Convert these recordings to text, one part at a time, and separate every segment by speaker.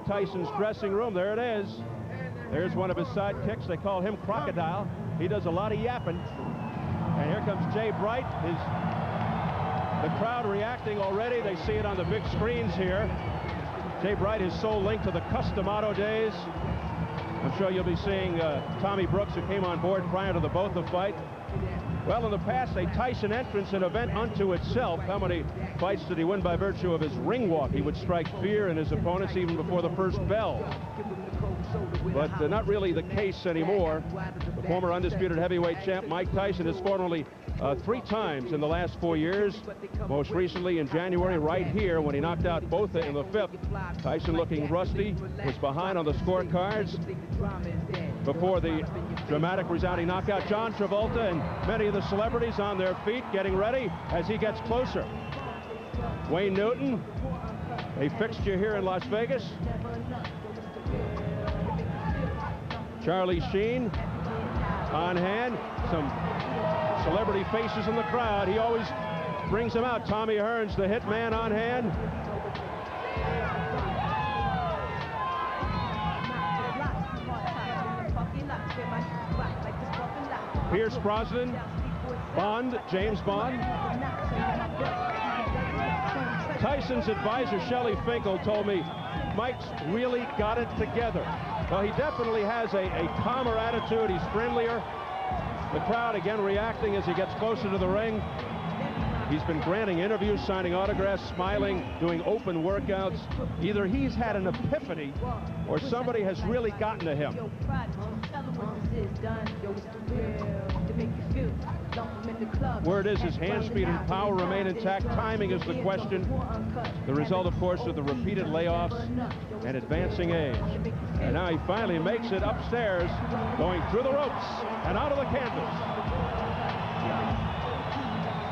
Speaker 1: Tyson's dressing room. There it is. There's one of his sidekicks. They call him Crocodile. He does a lot of yapping. And here comes Jay Bright. The crowd reacting already. They see it on the big screens here. Jay Bright is so linked to the Custom Auto days. I'm sure you'll be seeing Tommy Brooks, who came on board prior to the Botha fight. Well, in the past, a Tyson entrance, an event unto itself. How many fights did he win by virtue of his ring walk? He would strike fear in his opponents even before the first bell. But not really the case anymore. The former undisputed heavyweight champ Mike Tyson has fought only 3 times in the last 4 years. Most recently in January, right here, when he knocked out Botha in the 5th. Tyson looking rusty, was behind on the scorecards before the dramatic resounding knockout. John Travolta and many of the celebrities on their feet getting ready as he gets closer. Wayne Newton, a fixture here in Las Vegas. Charlie Sheen on hand. Some celebrity faces in the crowd. He always brings them out. Tommy Hearns, the hitman, on hand. Pierce Brosnan, Bond, James Bond. Tyson's advisor, Shelley Finkel, told me Mike's really got it together. Well, he definitely has a calmer attitude. He's friendlier. The crowd again reacting as he gets closer to the ring. He's been granting interviews, signing autographs, smiling, doing open workouts. Either he's had an epiphany or somebody has really gotten to him. Word is his hand speed and power remain intact. Timing is the question. The result, of course, of the repeated layoffs and advancing age. And now he finally makes it upstairs, going through the ropes and out of the canvas.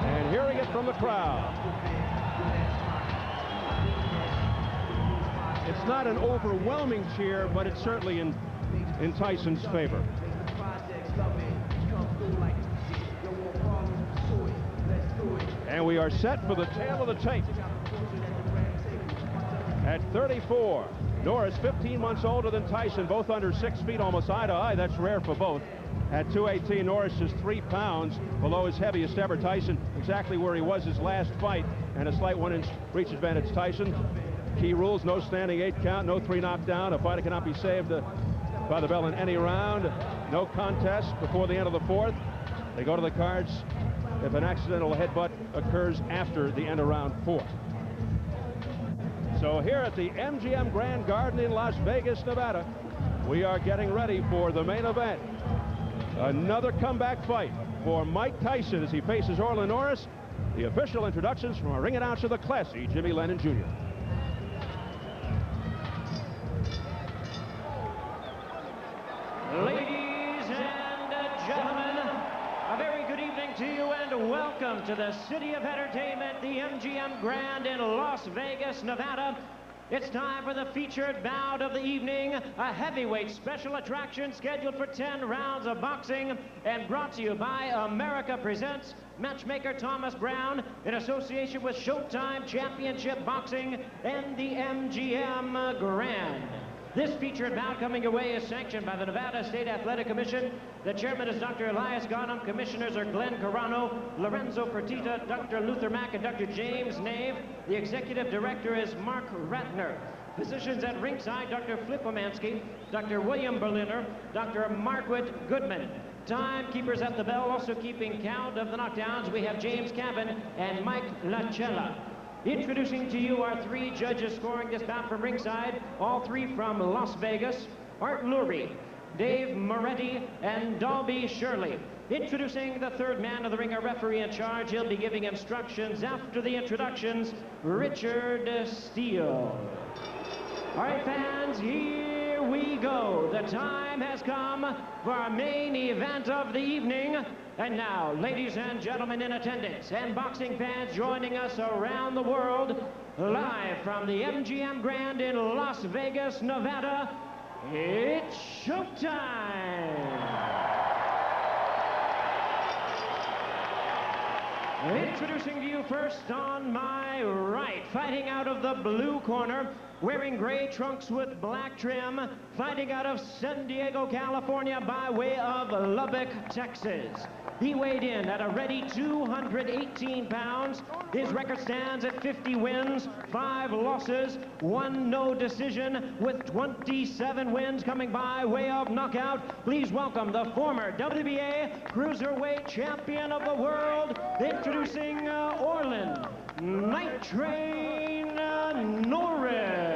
Speaker 1: And hearing it from the crowd. It's not an overwhelming cheer, but it's certainly in Tyson's favor. And we are set for the tail of the tape. At 34, Norris, 15 months older than Tyson, both under 6 feet, almost eye to eye. That's rare for both. At 218, Norris is 3 pounds below his heaviest ever. Tyson exactly where he was his last fight, and a slight 1-inch reach advantage. Tyson, key rules: no standing 8 count, no 3 knockdown. A fighter cannot be saved by the bell in any round. No contest before the end of the 4th. They go to the cards if an accidental headbutt occurs after the end of round 4. So here at the MGM Grand Garden in Las Vegas, Nevada, we are getting ready for the main event. Another comeback fight for Mike Tyson as he faces Orlin Norris. The official introductions from our ring announcer, the classy Jimmy Lennon Jr.
Speaker 2: Ladies and gentlemen, a very good evening to you and welcome to the City of Entertainment, the MGM Grand in Las Vegas, Nevada. It's time for the featured bout of the evening, a heavyweight special attraction scheduled for 10 rounds of boxing and brought to you by America Presents, matchmaker Thomas Brown, in association with Showtime Championship Boxing and the MGM Grand. This featured bout coming your way is sanctioned by the Nevada State Athletic Commission. The chairman is Dr. Elias Ghanem. Commissioners are Glenn Carano, Lorenzo Fertitta, Dr. Luther Mack, and Dr. James Nave. The executive director is Mark Ratner. Physicians at ringside, Dr. Flip Omansky, Dr. William Berliner, Dr. Margaret Goodman. Timekeepers at the bell, also keeping count of the knockdowns, we have James Cavan and Mike Lachella. Introducing to you our 3 judges scoring this bout from ringside, all 3 from Las Vegas: Art Lurie, Dave Moretti, and Dalby Shirley. Introducing the 3rd man of the ring, a referee in charge. He'll be giving instructions after the introductions, Richard Steele. All right, fans, here we go. The time has come for our main event of the evening. And now, ladies and gentlemen in attendance and boxing fans joining us around the world, live from the MGM Grand in Las Vegas, Nevada, it's showtime! Introducing to you first on my right, fighting out of the blue corner, wearing gray trunks with black trim, fighting out of San Diego, California by way of Lubbock, Texas. He weighed in at a ready 218 pounds. His record stands at 50 wins, 5 losses, 1 no decision, with 27 wins coming by way of knockout. Please welcome the former WBA Cruiserweight Champion of the World, introducing Orlin Night Train Norris.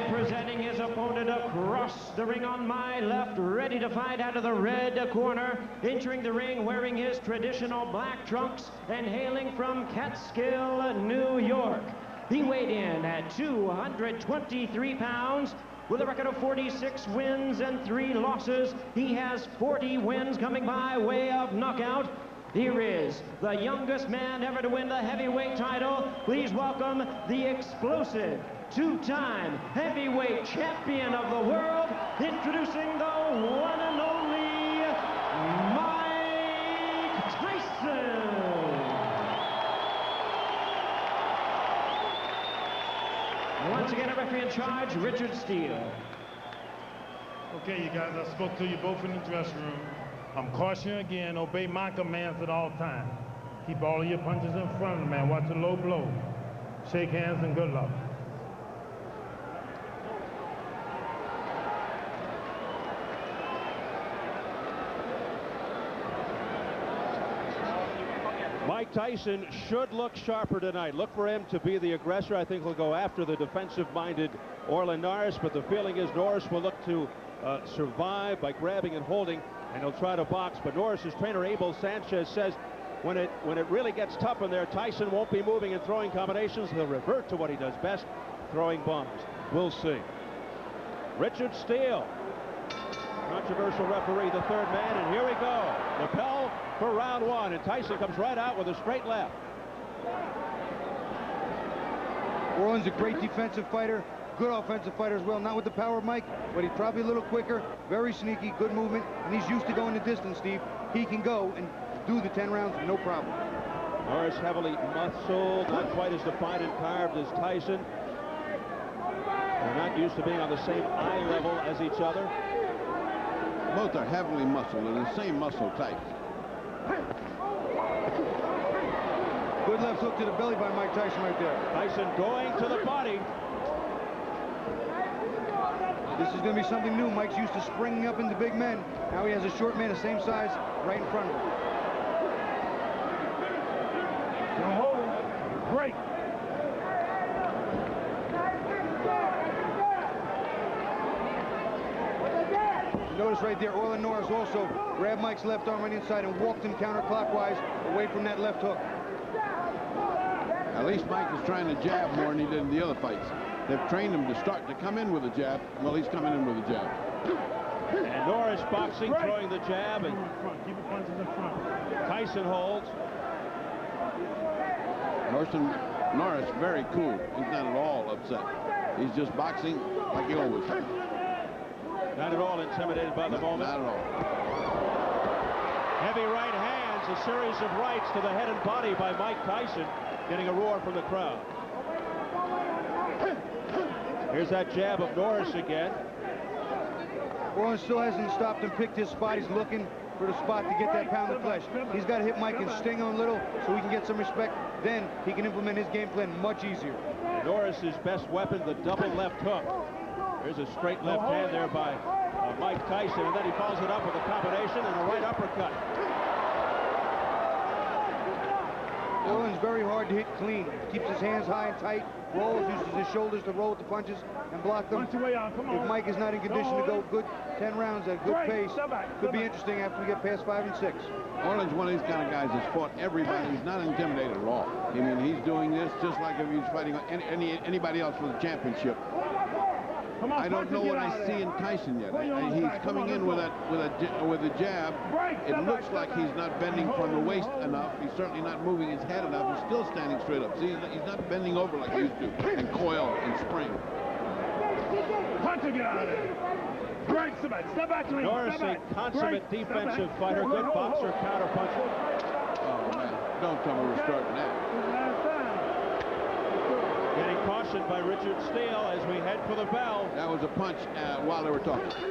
Speaker 2: Presenting his opponent across the ring on my left, ready to fight out of the red corner, entering the ring wearing his traditional black trunks and hailing from Catskill, New York. He weighed in at 223 pounds. With a record of 46 wins and 3 losses, he has 40 wins coming by way of knockout. Here is the youngest man ever to win the heavyweight title. Please welcome the explosive 2-time heavyweight champion of the world, introducing the one and only Mike Tyson. Once again, a referee in charge, Richard Steele.
Speaker 3: Okay, you guys, I spoke to you both in the dressing room. I'm cautioning again, obey my commands at all times. Keep all of your punches in front of the man. Watch the low blow. Shake hands and good luck.
Speaker 1: Mike Tyson should look sharper tonight. Look for him to be the aggressor. I think he'll go after the defensive-minded Orlin Norris, but the feeling is Norris will look to survive by grabbing and holding, and he'll try to box. But Norris's trainer, Abel Sanchez, says when it really gets tough in there, Tyson won't be moving and throwing combinations. He'll revert to what he does best, throwing bombs. We'll see. Richard Steele, controversial referee, the third man, and here we go. Lapel for round 1, and Tyson comes right out with a straight left.
Speaker 4: Orlin's a great defensive fighter, good offensive fighter as well. Not with the power of Mike, but he's probably a little quicker, very sneaky, good movement, and he's used to going the distance, Steve. He can go and do the 10 rounds, no problem.
Speaker 1: Norris heavily muscled, not quite as defined and carved as Tyson. They're not used to being on the same eye level as each other.
Speaker 5: Both are heavily muscled and the same muscle type.
Speaker 4: Good left hook to the belly by Mike Tyson right there.
Speaker 1: Tyson going to the body.
Speaker 4: This is going to be something new. Mike's used to springing up into big men. Now he has a short man the same size right in front of him.
Speaker 3: Great.
Speaker 4: Notice right there, Orlin Norris also grabbed Mike's left arm on the inside and walked him counterclockwise away from that left hook.
Speaker 5: At least Mike is trying to jab more than he did in the other fights. They've trained him to start to come in with a jab. Well, he's coming in with a jab.
Speaker 1: And Norris boxing, throwing the jab, and
Speaker 3: Keep your punches in front.
Speaker 1: Tyson holds.
Speaker 5: Norris very cool. He's not at all upset. He's just boxing like he always does.
Speaker 1: Not at all intimidated by the moment.
Speaker 5: Not at all.
Speaker 1: Heavy right hands, a series of rights to the head and body by Mike Tyson, getting a roar from the crowd. Here's that jab of Norris again.
Speaker 4: Orlin still hasn't stopped and picked his spot. He's looking for the spot to get that pound of flesh. He's got to hit Mike and sting him a little so he can get some respect. Then he can implement his game plan much easier.
Speaker 1: Norris's best weapon, the double left hook. There's a straight left hand there by Mike Tyson, and then he follows it up with a combination and a right uppercut.
Speaker 4: Orlin's very hard to hit clean. Keeps his hands high and tight, rolls, uses his shoulders to roll with the punches and block them. If Mike is not in condition to go good 10 rounds at a good pace, could be interesting after we get past 5 and 6.
Speaker 5: Orlin's one of these kind of guys that's fought everybody. He's not intimidated at all. I mean, he's doing this just like if he's fighting anybody else for the championship. I don't know what I see in Tyson yet. He's coming in with a jab. It looks like he's not bending from the waist enough. He's certainly not moving his head enough. He's still standing straight up. See, he's not bending over like he used to and coil and spring.
Speaker 1: Norris, a consummate defensive fighter, good boxer, counter puncher.
Speaker 5: Oh man, don't tell me we're starting that.
Speaker 1: Getting cautioned by Richard Steele as we head for the bell.
Speaker 5: That was a punch while they were talking.
Speaker 1: Oh, and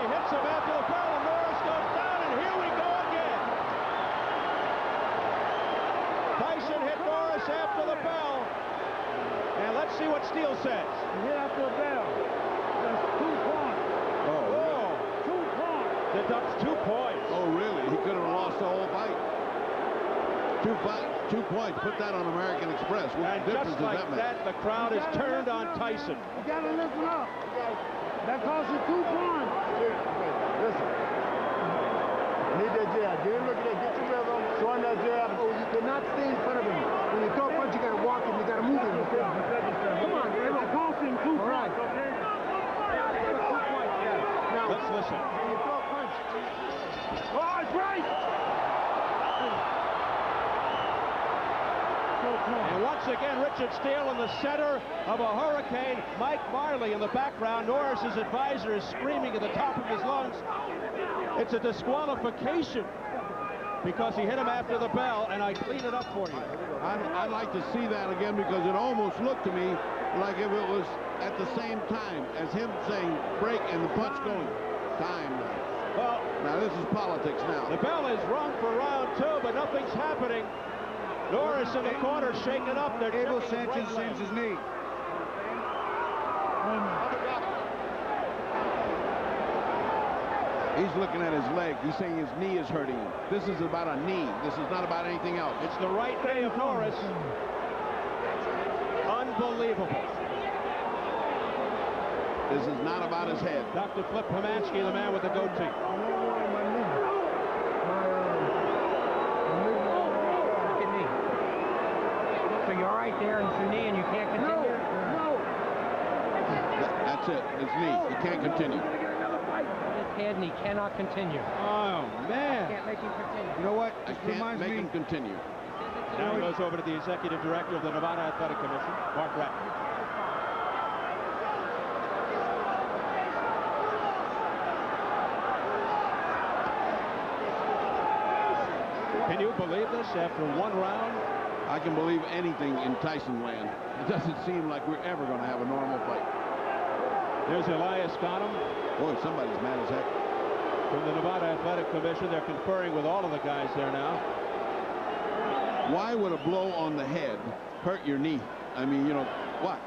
Speaker 1: he hits him after the bell, and Norris goes down, and here we go again. Tyson hit Norris after the bell. And let's see what Steele says.
Speaker 3: He hit after the bell. That's 2 points.
Speaker 5: Oh, really?
Speaker 3: 2 points.
Speaker 1: Deducts 2 points.
Speaker 5: Oh, really? He could have lost the whole fight. 2 points. Put that on American Express. What
Speaker 1: And
Speaker 5: difference
Speaker 1: just
Speaker 5: does
Speaker 1: like
Speaker 5: that make?
Speaker 1: that, the crowd is turned on Tyson.
Speaker 3: You got to listen up. That costs you 2 points. Listen. Need that jab. Get him looking at get your rhythm. Show him that jab. Oh, you cannot stay in front of him. When you throw a punch, you got to walk him. You got to move him. Okay? Come on, man. It costs him 2 points, okay? Now,
Speaker 1: Let's listen.
Speaker 3: when you throw a punch. Oh, it's right!
Speaker 1: And once again, Richard Steele in the center of a hurricane. Mike Marley in the background. Norris's advisor is screaming at the top of his lungs. It's a disqualification because he hit him after the bell, and I clean it up for you.
Speaker 5: I'd like to see that again because it almost looked to me like if it was at the same time as him saying break and the punch going. Time.
Speaker 1: Well,
Speaker 5: Now this is politics now.
Speaker 1: the bell is rung for round 2, but nothing's happening. Norris in the corner shaking up. They're
Speaker 4: Abel
Speaker 1: checking
Speaker 4: Sanchez
Speaker 1: right
Speaker 4: sends
Speaker 1: leg.
Speaker 4: his knee.
Speaker 5: He's looking at his leg. He's saying his knee is hurting him. This is about a knee. This is not about anything else.
Speaker 1: It's the right knee of Norris. Unbelievable.
Speaker 5: This is not about his head.
Speaker 1: Dr. Flip Pomansky, the man with the goatee.
Speaker 2: So you're right there in your knee and you can't continue?
Speaker 5: That's it. His knee. He can't continue.
Speaker 2: His head and he cannot continue.
Speaker 1: Oh, man.
Speaker 2: Can't make him continue.
Speaker 4: You know what?
Speaker 5: I
Speaker 4: This
Speaker 5: can't
Speaker 4: reminds
Speaker 5: make
Speaker 4: me.
Speaker 5: him continue.
Speaker 1: Now he goes over to the executive director of the Nevada Athletic Commission, Mark Ratner. Can you believe this after 1 round?
Speaker 5: I can believe anything in Tyson land. It doesn't seem like we're ever going to have a normal fight.
Speaker 1: There's Elias Ghanem
Speaker 5: Boy, somebody's mad as heck.
Speaker 1: from the Nevada Athletic Commission. They're conferring with all of the guys there now.
Speaker 5: Why would a blow on the head hurt your knee? I mean, you know, what?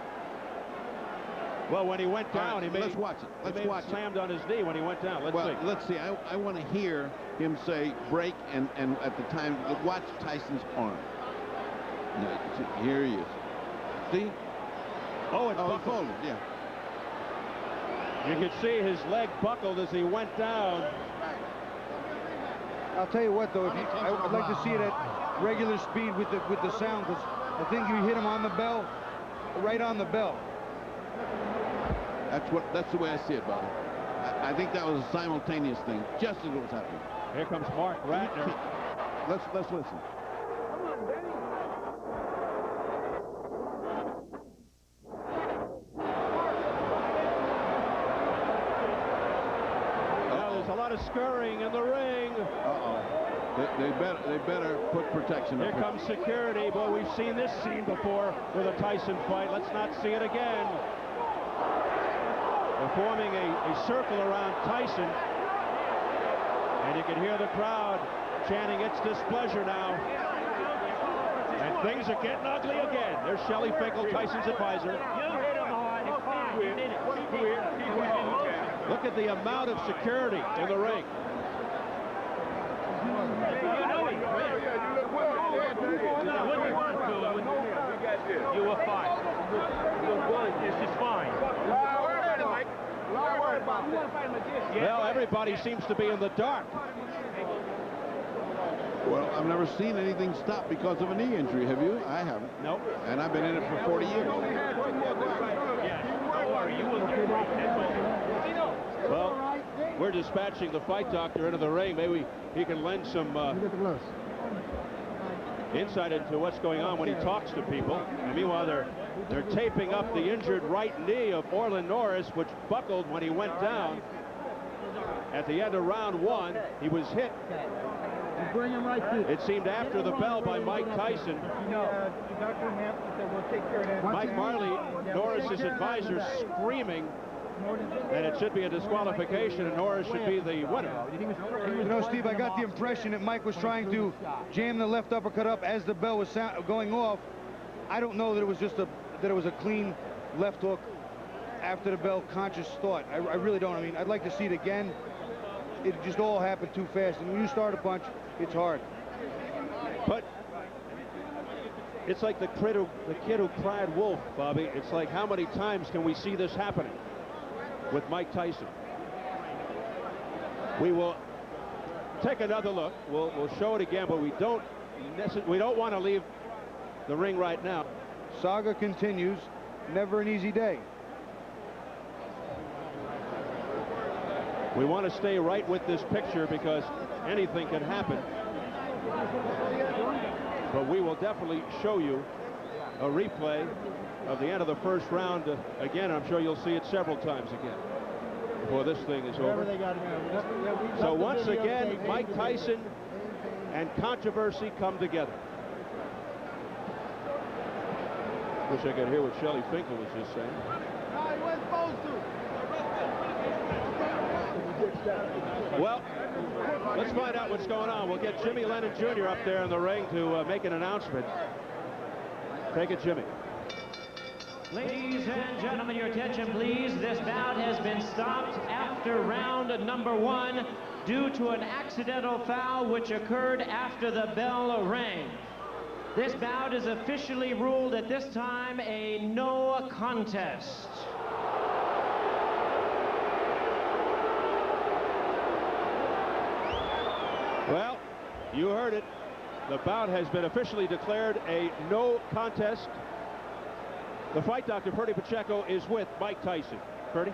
Speaker 1: Well, when he went
Speaker 5: All
Speaker 1: down,
Speaker 5: right,
Speaker 1: he may
Speaker 5: let's watch it. Let's watch it.
Speaker 1: slammed on his knee when he went down. Let's
Speaker 5: Well,
Speaker 1: see.
Speaker 5: let's see. I want to hear him say break and at the time, watch Tyson's arm. No, here he is. See?
Speaker 1: Oh, it's
Speaker 5: Oh, he
Speaker 1: buckled.
Speaker 5: folded, yeah.
Speaker 1: You could see his leg buckled as he went down.
Speaker 4: I'll tell you what, though, I'd like to see it at regular speed with the sound, because I think you hit him on the bell, right on the bell.
Speaker 5: That's the way I see it, brother. I think that was a simultaneous thing, just as it was happening.
Speaker 1: Here comes Mark Ratner.
Speaker 5: Let's listen.
Speaker 1: Now there's a lot of scurrying in the ring.
Speaker 5: Uh-oh. They better put protection up
Speaker 1: Here comes security. Boy, we've seen this scene before with a Tyson fight. Let's not see it again. They're forming a circle around Tyson. And you can hear the crowd chanting its displeasure now. And things are getting ugly again. There's Shelley Finkel, Tyson's advisor. Look at the amount of security in the ring.
Speaker 6: You were fine. This is fine.
Speaker 1: Well, everybody seems to be in the dark.
Speaker 5: Well, I've never seen anything stop because of a knee injury, have you? I haven't.
Speaker 1: Nope.
Speaker 5: And I've been in it for 40 years.
Speaker 6: Don't worry, you will get right.
Speaker 1: Well, we're dispatching the fight doctor into the ring. Maybe he can lend some insight into what's going on when he talks to people. And meanwhile, they're taping up the injured right knee of Orlin Norris, which buckled when he went down. At the end of round 1, he was hit
Speaker 6: Bring him right to
Speaker 1: It seemed after the bell by Mike Tyson. Mike Marley, Norris's advisor, screaming that it should be a disqualification and Norris should be the winner.
Speaker 4: You know, Steve, I got the impression that Mike was trying to jam the left uppercut up as the bell was going off. I don't know that it was just that it was a clean left hook after the bell conscious thought. I really don't. I mean, I'd like to see it again. It just all happened too fast. And when you start a punch, it's hard.
Speaker 1: But it's like the kid who cried wolf, Bobby. It's like, how many times can we see this happening with Mike Tyson? We will take another look. We'll show it again, but we don't want to leave the ring right now.
Speaker 4: Saga continues. Never an easy day.
Speaker 1: We want to stay right with this picture because anything can happen. But we will definitely show you a replay of the end of the first round. Again, I'm sure you'll see it several times again before this thing is over. So once again, Mike Tyson and controversy come together. Wish I could hear what Shelly Finkel was just saying. Well, let's find out what's going on. We'll get Jimmy Lennon Jr. up there in the ring to make an announcement. Take it, Jimmy.
Speaker 2: Ladies and gentlemen, your attention, please. This bout has been stopped after round number 1 due to an accidental foul which occurred after the bell rang. This bout is officially ruled at this time a no contest.
Speaker 1: Well, you heard it. The bout has been officially declared a no contest. The fight doctor, Ferdy Pacheco, is with Mike Tyson. Ferdy?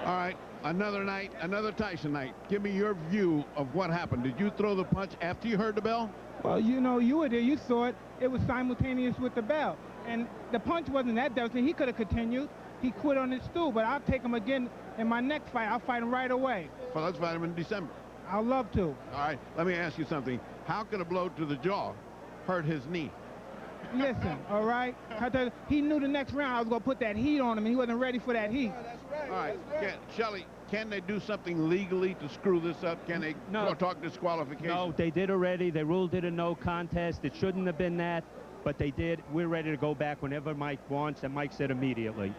Speaker 5: All right, another night, another Tyson night. Give me your view of what happened. Did you throw the punch after you heard the bell?
Speaker 7: Well, you know, you were there. You saw it. It was simultaneous with the bell. And the punch wasn't that devastating. He could have continued. He quit on his stool, but I'll take him again in my next fight. I'll fight him right away.
Speaker 5: Well, let's fight him in December.
Speaker 7: I'd love to.
Speaker 5: All right, let me ask you something. How could a blow to the jaw hurt his knee?
Speaker 7: Listen, all right? He knew the next round I was going to put that heat on him, and he wasn't ready for that heat.
Speaker 5: All right, Shelly, can they do something legally to screw this up? Can they talk disqualification?
Speaker 8: No, they did already. They ruled it a no contest. It shouldn't have been that, but they did. We're ready to go back whenever Mike wants, and Mike said immediately.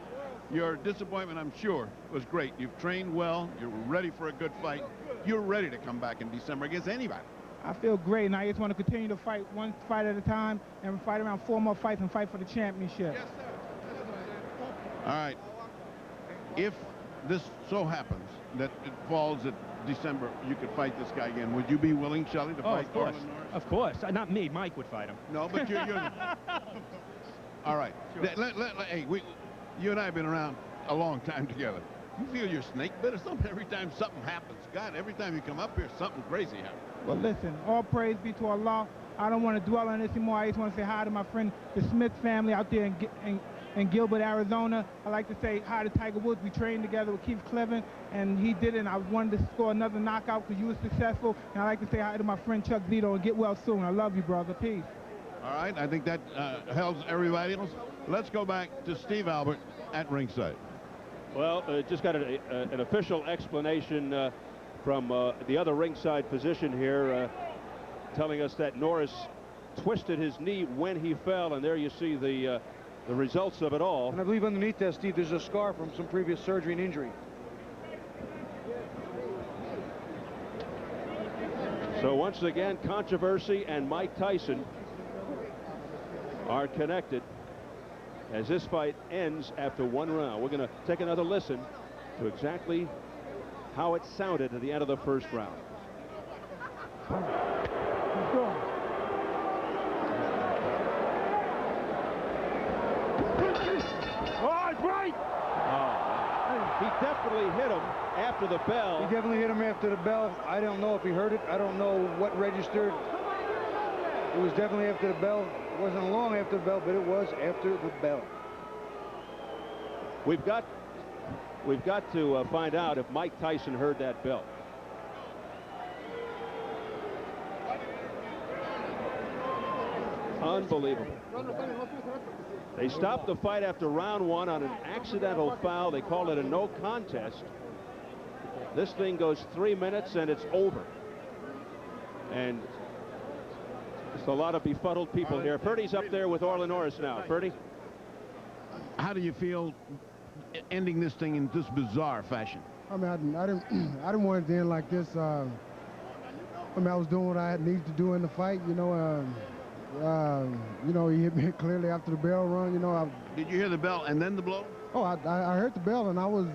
Speaker 5: Your disappointment, I'm sure, was great. You've trained well. You're ready for a good fight. You're ready to come back in December against anybody.
Speaker 7: I feel great, and I just want to continue to fight one fight at a time and fight around 4 more fights and fight for the championship.
Speaker 5: Yes, sir. All right. If this so happens that it falls at December, you could fight this guy again. Would you be willing, Shelly, to fight Orlin Norris?
Speaker 8: Of course. Not me. Mike would fight him.
Speaker 5: No, but you're all right. Sure. Hey, you and I have been around a long time together. You feel your snake bit or something every time something happens? God, every time you come up here, something crazy happens.
Speaker 7: Well, listen, all praise be to Allah. I don't want to dwell on this anymore. I just want to say hi to my friend, the Smith family out there in Gilbert, Arizona. I like to say hi to Tiger Woods. We trained together with Keith Cleveland, and he did it, and I wanted to score another knockout because you were successful. And I like to say hi to my friend Chuck Zito and get well soon. I love you, brother. Peace.
Speaker 5: All right, I think that helps everybody else. Let's go back to Steve Albert at ringside.
Speaker 1: Well, just got an official explanation from the other ringside physician here, telling us that Norris twisted his knee when he fell, and there you see the results of it all.
Speaker 4: And I believe underneath that, Steve, there's a scar from some previous surgery and injury.
Speaker 1: So once again, controversy and Mike Tyson are connected as this fight ends after 1 round. We're going to take another listen to exactly how it sounded at the end of the first round.
Speaker 6: Oh, it's right!
Speaker 1: He definitely hit him after the bell.
Speaker 4: He definitely hit him after the bell. I don't know if he heard it. I don't know what registered. It was definitely after the bell. It wasn't long after the bell, but it was after the bell.
Speaker 1: We've got to find out if Mike Tyson heard that bell. Unbelievable. They stopped the fight after round 1 on an accidental foul. They called it a no contest. This thing goes 3 minutes and it's over. And there's a lot of befuddled people here. Purdy's up there with Orlin Norris now. Purdy?
Speaker 5: How do you feel ending this thing in this bizarre fashion?
Speaker 9: I mean, I didn't want it to end like this. I mean, I was doing what I needed to do in the fight. You know, he hit me clearly after the bell run. You know,
Speaker 5: Did you hear the bell and then the blow?
Speaker 9: Oh, I heard the bell, and I was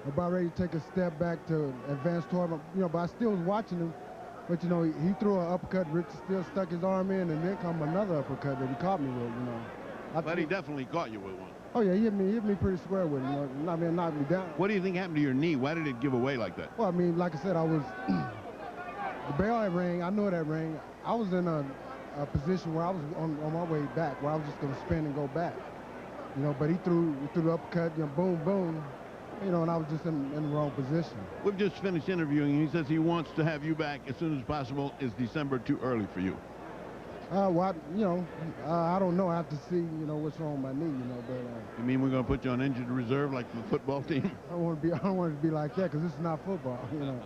Speaker 9: about ready to take a step back to advance toward him. You know, but I still was watching him. But you know, he threw an uppercut. Rick still stuck his arm in, and then come another uppercut that he caught me with. You know,
Speaker 5: but he definitely caught you with one.
Speaker 9: Oh yeah, he hit me pretty square with it. You know, I mean, knocked me down.
Speaker 5: What do you think happened to your knee? Why did it give away like that?
Speaker 9: Well, I mean, like I said, I was the bell had rang. I knew that rang. I was in a position where I was on my way back, where I was just going to spin and go back. You know, but he threw the uppercut, you know, boom, boom. You know, and I was just in the wrong position.
Speaker 5: We've just finished interviewing him. He says he wants to have you back as soon as possible. Is December too early for you?
Speaker 9: Well, you know, I don't know. I have to see, you know, what's wrong with my knee, you know. But
Speaker 5: you mean we're going to put you on injured reserve like the football team?
Speaker 9: I don't want it to be like that, because this is not football, you know.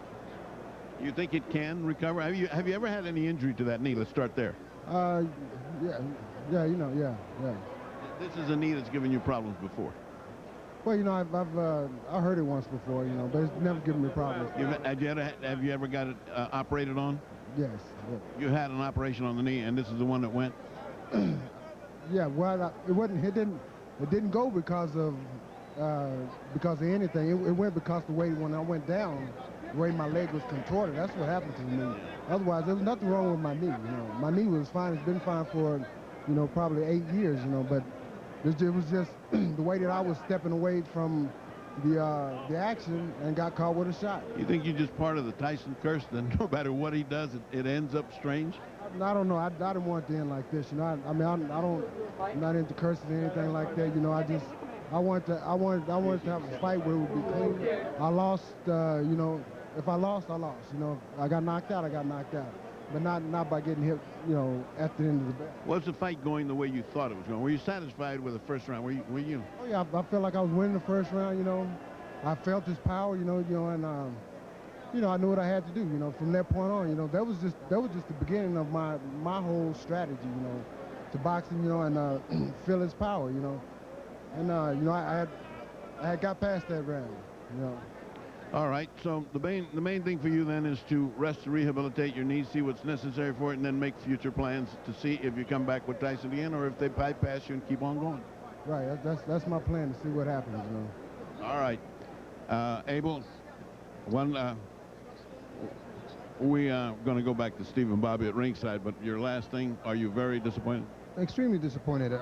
Speaker 5: You think it can recover? Have you ever had any injury to that knee? Let's start there.
Speaker 9: Yeah, you know, yeah.
Speaker 5: This is a knee that's given you problems before.
Speaker 9: Well, you know, I heard it once before, you know, but it's never given me problems.
Speaker 5: Have you ever got it operated on?
Speaker 9: Yes.
Speaker 5: You had an operation on the knee, and this is the one that went?
Speaker 9: Yeah, well, it didn't go because of anything. It went because the way when I went down, the way my leg was contorted. That's what happened to me. Otherwise, there was nothing wrong with my knee. You know, my knee was fine. It's been fine for, you know, probably 8 years. You know, but it was just the way that I was stepping away from the action and got caught with a shot.
Speaker 5: You think you're just part of the Tyson curse? Then no matter what he does, it ends up strange.
Speaker 9: I don't know. I didn't want it to end like this. You know, I'm not into curses or anything like that. You know, I wanted to have a fight where it would be clean. I lost. You know, if I lost, I lost. You know, if I got knocked out, I got knocked out. But not by getting hit, you know, at the end of the bell.
Speaker 5: Was the fight going the way you thought it was going? Were you satisfied with the first round? Were you?
Speaker 9: Oh yeah, I felt like I was winning the first round. You know, I felt his power. You know, and you know, I knew what I had to do. You know, from that point on, you know, that was just the beginning of my whole strategy. You know, to boxing. You know, and feel his power. You know, and you know, I had got past that round. You know.
Speaker 5: All right, so the main thing for you then is to rest and rehabilitate your knee, see what's necessary for it, and then make future plans to see if you come back with Tyson again or if they bypass you and keep on going.
Speaker 9: Right, that's my plan, to see what happens, you know.
Speaker 5: All right, Abel, we are going to go back to Steve and Bobby at ringside, but your last thing, are you very disappointed?
Speaker 9: Extremely disappointed.